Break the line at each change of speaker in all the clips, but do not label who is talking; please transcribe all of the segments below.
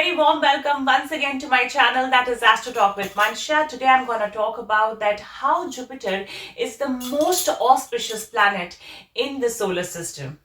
very warm welcome once again to my channel, that is Astro Talk with Mansha. Today I'm going to talk about that how Jupiter is the most auspicious planet in the solar system.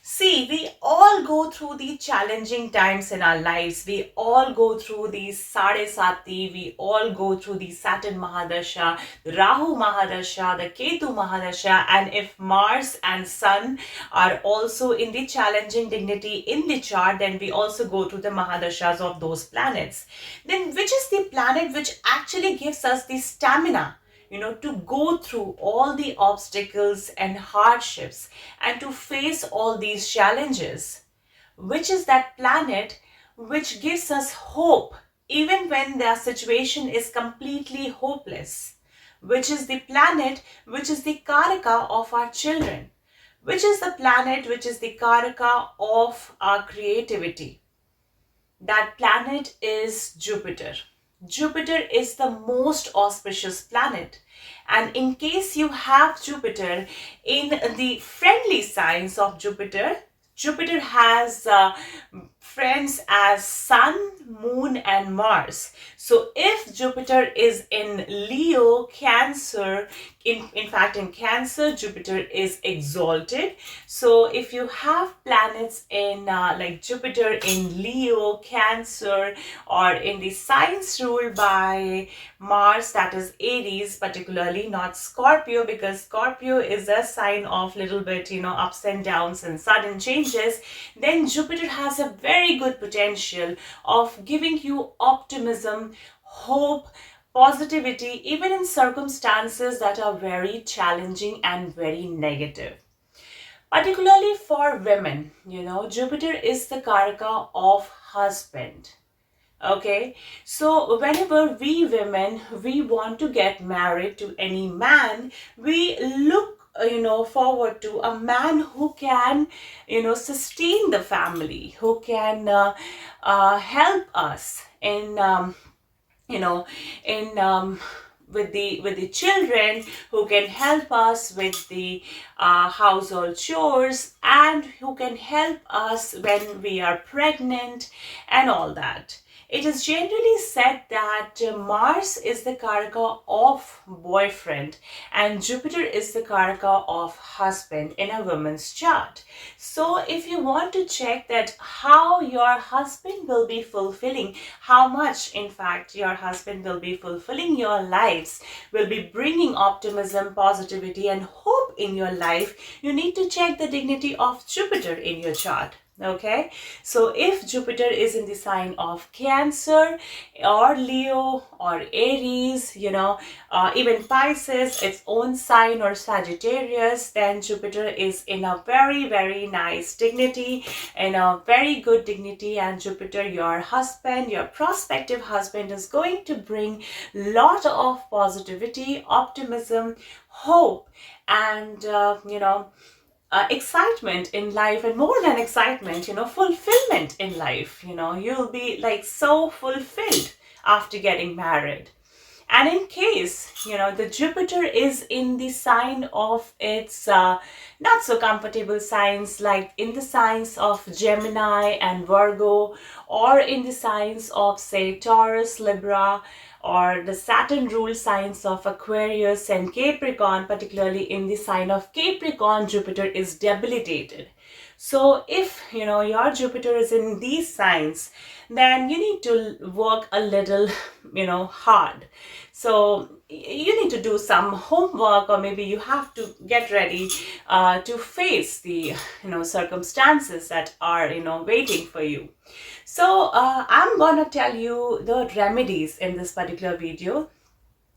See, we all go through the challenging times in our lives. We all go through the Sade Sati. We all go through the Saturn Mahadasha, the Rahu Mahadasha, the Ketu Mahadasha. And if Mars and Sun are also in the challenging dignity in the chart, then we also go through the Mahadashas of those planets. Then which is the planet which actually gives us the stamina, to go through all the obstacles and hardships and to face all these challenges? Which is that planet which gives us hope even when the situation is completely hopeless? Which is the planet which is the Karaka of our children? Which is the planet which is the Karaka of our creativity? That planet is Jupiter. Jupiter is the most auspicious planet, and in case you have Jupiter in the friendly signs of Jupiter, Jupiter has friends as Sun, Moon and Mars. So if Jupiter is in Leo, Cancer, in fact in Cancer, Jupiter is exalted. So if you have planets in like Jupiter in Leo, Cancer, or in the signs ruled by Mars, that is Aries, particularly not Scorpio, because Scorpio is a sign of little bit, ups and downs and sudden changes, then Jupiter has a very good potential of giving you optimism, hope, positivity, even in circumstances that are very challenging and very negative. Particularly for women, Jupiter is the Karaka of husband. Okay, so whenever we women, we want to get married to any man, we look forward to a man who can sustain the family, who can help us in with the children, who can help us with the household chores, and who can help us when we are pregnant and all that. It is generally said that Mars is the Karaka of boyfriend and Jupiter is the Karaka of husband in a woman's chart. So if you want to check that how your husband will be fulfilling, how much in fact your husband will be fulfilling your lives, will be bringing optimism, positivity and hope in your life, you need to check the dignity of Jupiter in your chart. Okay, so if Jupiter is in the sign of Cancer or Leo or Aries, even Pisces, its own sign, or Sagittarius, then Jupiter is in a very, very nice dignity, in a very good dignity, and Jupiter, your husband, your prospective husband, is going to bring lot of positivity, optimism, hope, and excitement in life, and more than excitement, fulfillment in life. You'll be like so fulfilled after getting married. And in case, the Jupiter is in the sign of its not so comfortable signs, like in the signs of Gemini and Virgo, or in the signs of, say, Taurus, Libra, or the Saturn ruled signs of Aquarius and Capricorn, particularly in the sign of Capricorn, Jupiter is debilitated. So if your Jupiter is in these signs, then you need to work a little hard. So you need to do some homework, or maybe you have to get ready to face the circumstances that are waiting for you. So I'm gonna tell you the remedies in this particular video,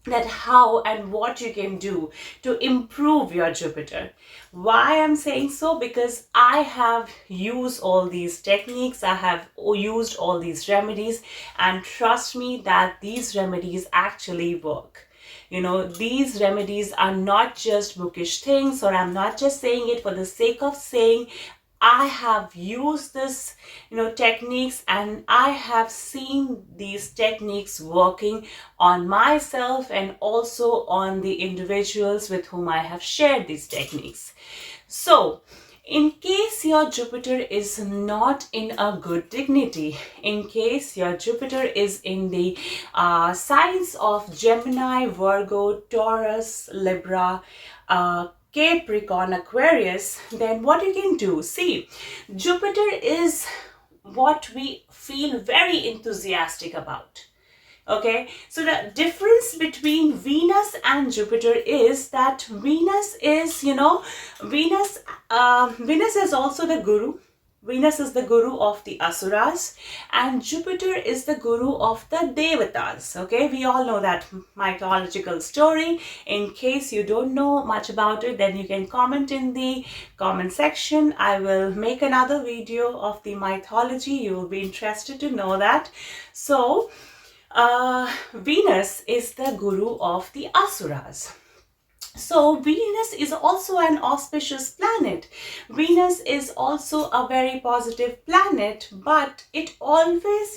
that how and what you can do to improve your Jupiter. Why I'm saying so? Because I have used all these techniques, I have used all these remedies, and trust me that these remedies actually work. These remedies are not just bookish things, or I'm not just saying it for the sake of saying. I have used this, techniques, and I have seen these techniques working on myself and also on the individuals with whom I have shared these techniques. So, in case your Jupiter is not in a good dignity, in case your Jupiter is in the signs of Gemini, Virgo, Taurus, Libra, Capricorn, Aquarius, then what you can do, see, Jupiter is what we feel very enthusiastic about. Okay, so the difference between Venus and Jupiter is that Venus is, Venus is also the guru. Venus is the guru of the Asuras, and Jupiter is the guru of the Devatas. Okay, we all know that mythological story. In case you don't know much about it, then you can comment in the comment section. I will make another video of the mythology. You will be interested to know that. So, Venus is the guru of the Asuras. So Venus is also an auspicious planet. Venus is also a very positive planet, but it always,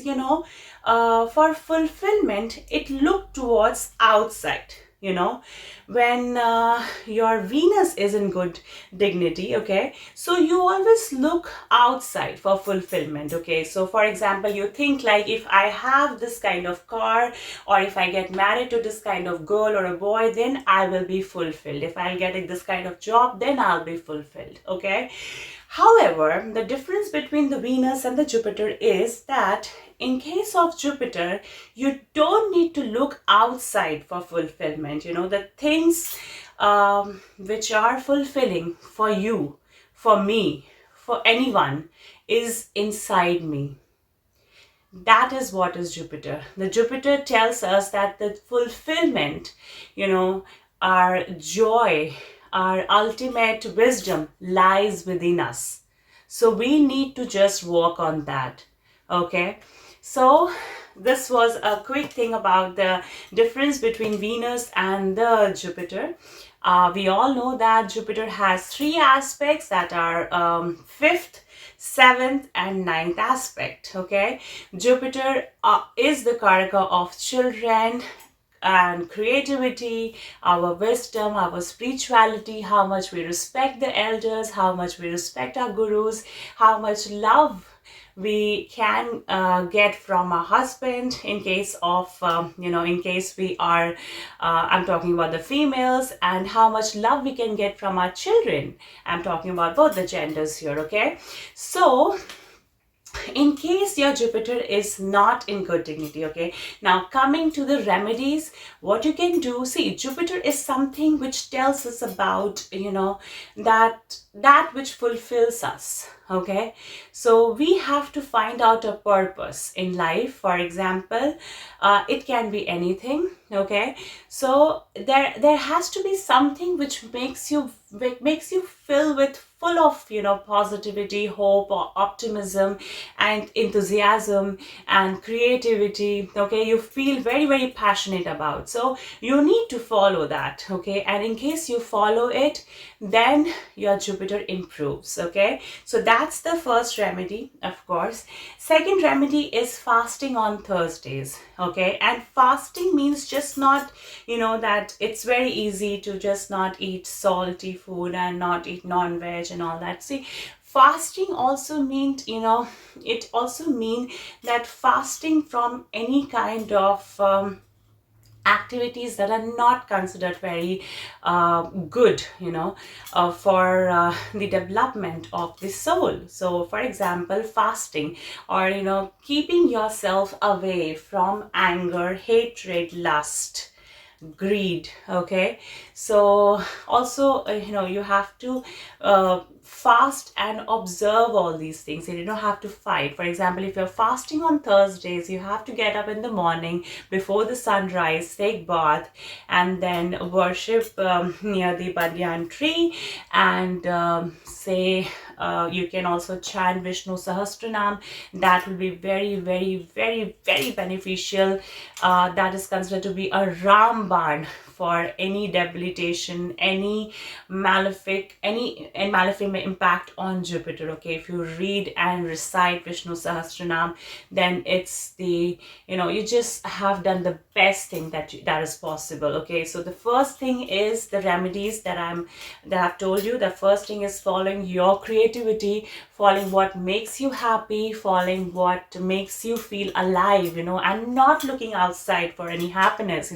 for fulfillment, it look towards outside. When your Venus is in good dignity, okay, so you always look outside for fulfillment, okay. So for example, you think like, if I have this kind of car, or if I get married to this kind of girl or a boy, then I will be fulfilled. If I'll get this kind of job, then I'll be fulfilled, okay. However, the difference between the Venus and the Jupiter is that in case of Jupiter, you don't need to look outside for fulfillment. The things which are fulfilling for you, for me, for anyone, is inside me. That is what is Jupiter. The Jupiter tells us that the fulfillment, our joy, our ultimate wisdom lies within us. So we need to just work on that. Okay. So this was a quick thing about the difference between Venus and the Jupiter. We all know that Jupiter has 3 aspects that are 5th, 7th and 9th aspect. Okay. Jupiter is the karaka of children and creativity, our wisdom, our spirituality, how much we respect the elders, how much we respect our gurus, how much love we can get from a husband in case of, in case we are, I'm talking about the females, and how much love we can get from our children. I'm talking about both the genders here, okay? So, in case your Jupiter is not in good dignity, okay, now coming to the remedies, what you can do, see, Jupiter is something which tells us about, that which fulfills us, okay. So we have to find out a purpose in life. For example, it can be anything, okay. So there has to be something which makes you fill with full of positivity, hope, or optimism and enthusiasm and creativity, okay. You feel very, very passionate about, so you need to follow that, okay. And in case you follow it, then your Jupiter improves, okay. So that's the first remedy, of course. Second remedy is fasting on Thursdays, okay. And fasting means just not, that it's very easy to just not eat salty food and not eat non-veg and all that. See, fasting also means, it also means that fasting from any kind of activities that are not considered very good, for the development of the soul. So for example, fasting, or keeping yourself away from anger, hatred, lust, greed, okay. So also, you have to fast and observe all these things, and you don't have to fight. For example, if you're fasting on Thursdays, you have to get up in the morning before the sunrise, take bath, and then worship near the banyan tree, and say, you can also chant Vishnu Sahasranam. That will be very, very, very, very beneficial. That is considered to be a Ramban for any debilitation, any malefic impact on Jupiter. Okay, if you read and recite Vishnu Sahasranam, then it's the, you just have done the best thing that is possible. Okay, so the first thing is the remedies that I've told you. The first thing is following your creativity, following what makes you happy, following what makes you feel alive, and not looking outside for any happiness,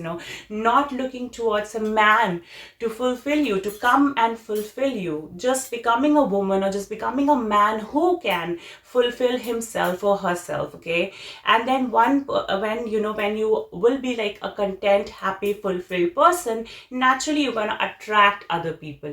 not looking towards a man to fulfill you, to come and fulfill you. Just becoming a woman or just becoming a man who can fulfill himself or herself. Okay, and then when you will be like a content, happy, fulfilled person, naturally you're going to attract other people,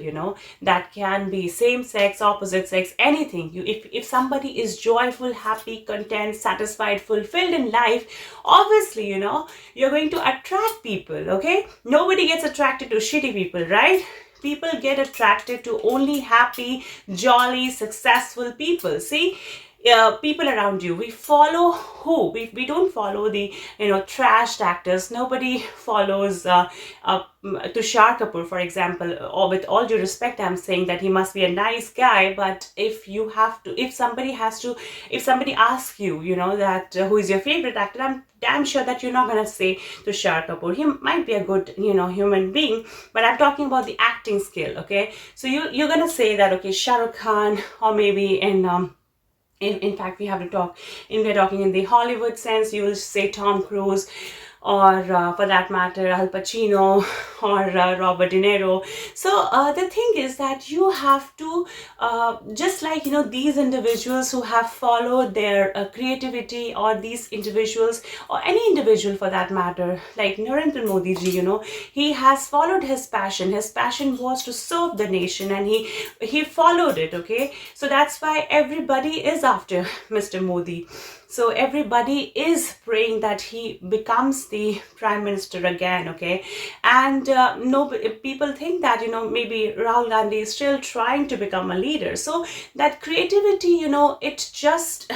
that can be same sex, opposite sex, anything. If somebody is joyful, happy, content, satisfied, fulfilled in life, obviously, you're going to attract people. Okay, nobody gets attracted to shitty people, right? People get attracted to only happy, jolly, successful people. See, people around you, we follow who? We don't follow the trashed actors. Nobody follows Tushar Kapoor, for example. Or with all due respect, I'm saying that he must be a nice guy, but if somebody asks you, that who is your favorite actor, I'm damn sure that you're not going to say Tushar Kapoor. He might be a good human being, but I'm talking about the acting skill. Okay, so you're going to say that, okay, Shah Rukh Khan, or maybe in fact, we're talking in the Hollywood sense, you will say Tom Cruise, or for that matter, Al Pacino, or Robert De Niro. So the thing is that you have to, just like, these individuals who have followed their creativity, or these individuals, or any individual for that matter, like Narendra Modi ji, he has followed his passion. His passion was to serve the nation, and he followed it. Okay, so that's why everybody is after Mr. Modi. So everybody is praying that he becomes the prime minister again. Okay, and people think that maybe Rahul Gandhi is still trying to become a leader. So that creativity, it just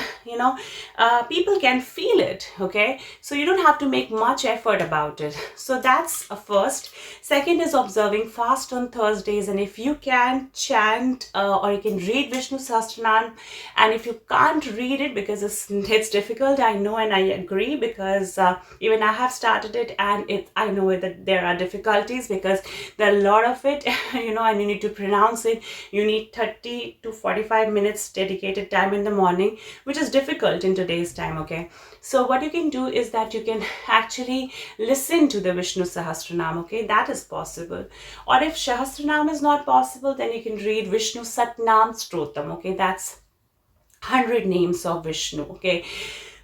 people can feel it. Okay, so you don't have to make much effort about it. So that's a first. Second is observing fast on Thursdays, and if you can chant or you can read Vishnu Sahasranam, and if you can't read it because it's difficult, I know, and I agree, because even I have started it, and I know that there are difficulties because there are a lot of it, and you need to pronounce it. You need 30 to 45 minutes dedicated time in the morning, which is difficult in today's time. Okay, so what you can do is that you can actually listen to the Vishnu Sahasranam. Okay, that is possible. Or if Sahasranam is not possible, then you can read Vishnu Satnam Stotam. Okay, that's 100 names of Vishnu. Okay,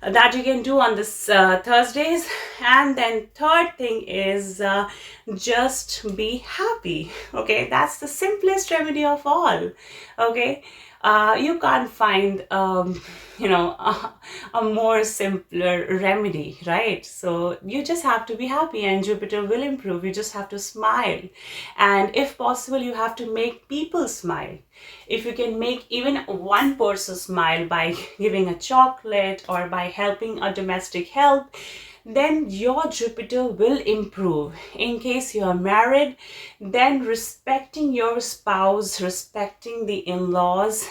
that you can do on this Thursdays. And then third thing is just be happy. Okay, that's the simplest remedy of all. Okay, you can't find a more simpler remedy, right? So you just have to be happy, and Jupiter will improve. You just have to smile, and if possible, you have to make people smile. If you can make even one person smile by giving a chocolate or by helping a domestic help, then your Jupiter will improve. In case you are married, then respecting your spouse, respecting the in-laws,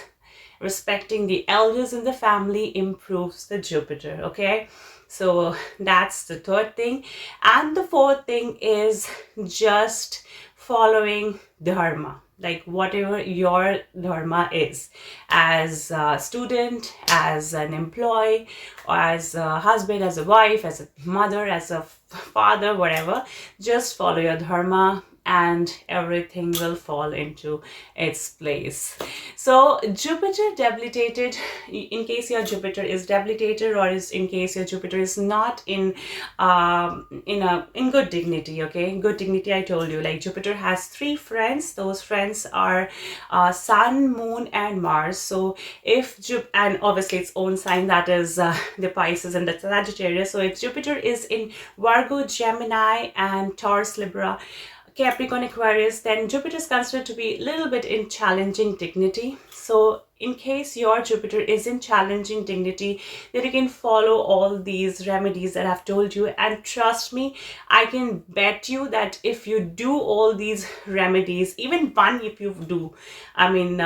respecting the elders in the family improves the Jupiter. Okay, so that's the third thing. And the fourth thing is just following dharma, like whatever your dharma is, as a student, as an employee, or as a husband, as a wife, as a mother, as a father, whatever. Just follow your dharma, and everything will fall into its place. So Jupiter debilitated, in case your Jupiter is debilitated, or in case your Jupiter is not in good dignity. Okay, good dignity, I told you, like Jupiter has 3 friends. Those friends are Sun, Moon, and Mars. So and obviously its own sign, that is the Pisces and the Sagittarius. So if Jupiter is in Virgo, Gemini, and Taurus, Libra, Capricorn, Aquarius, then Jupiter is considered to be a little bit in challenging dignity. So in case your Jupiter is in challenging dignity, then you can follow all these remedies that I've told you, and trust me, I can bet you that if you do all these remedies, even one if you do, I mean,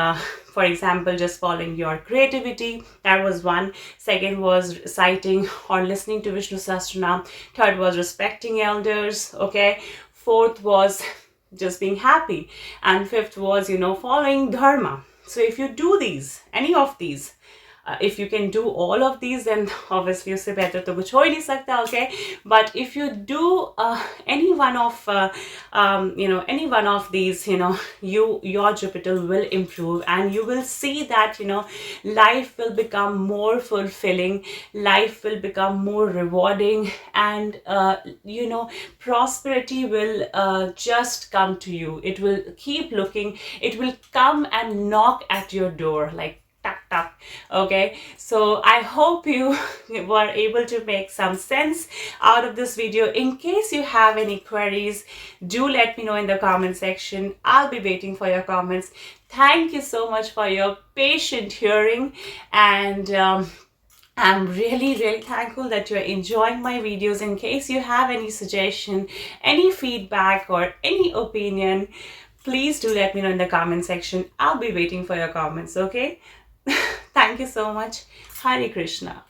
for example, just following your creativity, that was one. Second was reciting or listening to Vishnu Sahasranam. Third was respecting elders, okay. Fourth was just being happy, and fifth was, following dharma. So if you do these, any of these, if you can do all of these, then obviously उससे बेहतर तो कुछ हो ही नहीं सकता, okay. But if you do any one of any one of these, your Jupiter will improve, and you will see that life will become more fulfilling, life will become more rewarding, and prosperity will just come to you. It will keep looking, it will come and knock at your door like tuck tuck. Okay, so I hope you were able to make some sense out of this video. In case you have any queries, do let me know in the comment section. I'll be waiting for your comments. Thank you so much for your patient hearing, and I'm really thankful that you're enjoying my videos. In case you have any suggestion, any feedback, or any opinion, please do let me know in the comment section. I'll be waiting for your comments, okay? Thank you so much. Hare Krishna.